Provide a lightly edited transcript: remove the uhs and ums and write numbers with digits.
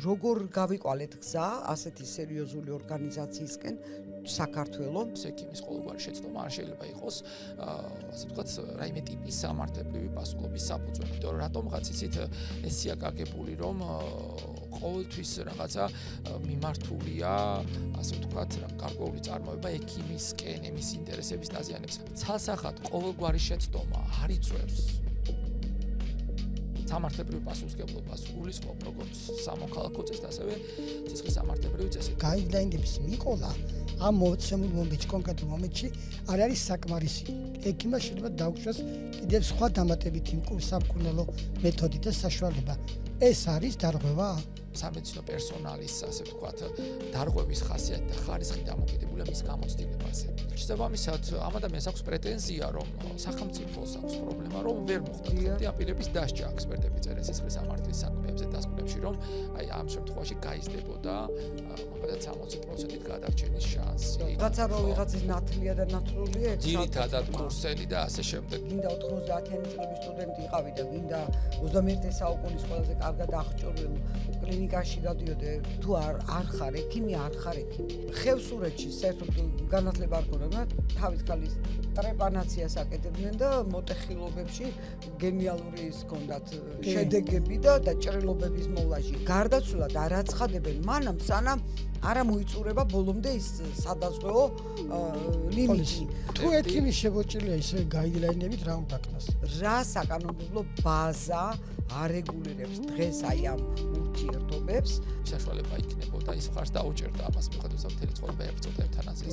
როგორ გავიყვალეთ გზა ასეთი სერიოზული ორგანიზაციისკენ საქართველოს ექიმის ყოველგვარი შეცდომა არ შეიძლება იყოს ასე ვთქვათ რაიმე ტიპის სამართლებრივი პასუხობის საფუძველი. იმიტომ რომ რატომღაც იცით ესია გაგებული რომ ყოველთვის რაღაცა მიმართულია ასე ვთქვათ გარკვეული წარმოება ექიმისკენ იმის ინტერესების დაზიანებს. ცალსახად ყოველგვარი შეცდომა არ იწვევს სამართლებრივ პასუხისმგებლობას გულისხმობ როგორც სამოქალაქო წესს, ასევე სისხლის სამართლებრივი წესით. გაიდლაინების მიყოლა ამ მოცემულ მომენტში, კონკრეტულ მომენტში არ არის საკმარისი. ექიმმა შეიძლება დაუშვას კიდევ სხვა დამატებითი სამკურნალო მეთოდი და საშუალება. ეს არის დარღვევა? სამედიცინო პერსონალის, ასე ვთქვათ, დარღვევის ხასიათი და ხარისხი დამოკიდებულია მის გამოცდილებაზე. შესაბამისად, ამ ადამიანს აქვს პრეტენზია, რომ სახელმწიფოს აქვს პრობლემა, რომ ვერ მოხდა ხუთი აპირების დასჯა. ექსპერტები წერენ სისხლის სამართლის საქმეებზე დასკვნებში, რომ აი ამ შემთხვევაში გაიზრდებოდა მაგალითად 60%-ით გადარჩენის შანსი. რაღაცა რომ ვიღაცის ნათლია და ნათლულია, ძირითადად კურსელი და ასე შემდეგ. გინდა 90-იანი წლების სტუდენტი იყავი და გინდა 21 საუკუნის ყველაზე კარგად აღჭურვილ კლინიკაში გადიოდე, თუ არ ხარ ექიმი, არ ხარ ექიმი. ხევსურეთში საერთოდ განათლება არ ქონდა, თავის ქალის ტრეპანაციას აკეთებდნენ და მოტეხილობებში გენიალური ის ჰქონდათ შედეგები და დაჭრილობების მოვლაში. გარდაცვლილად არ აცხადებენ მანამ, სანამ არ მოიწურება ბოლომდე ის სადაზღვეო ლიმიტი. თუ ექიმი შეგოჭრილია ისე გაიდლაინებით რა უნდა ქნას? რა საკანონმდებლო ბაზა არეგულირებს დღეს აი ამ ურთიერთობებს? საშუალება იქნებოდა ის მხარს დაუჭერდა ამას მიუხედავად მთელი ცხოვრება ებრძოდა ევთანაზიას.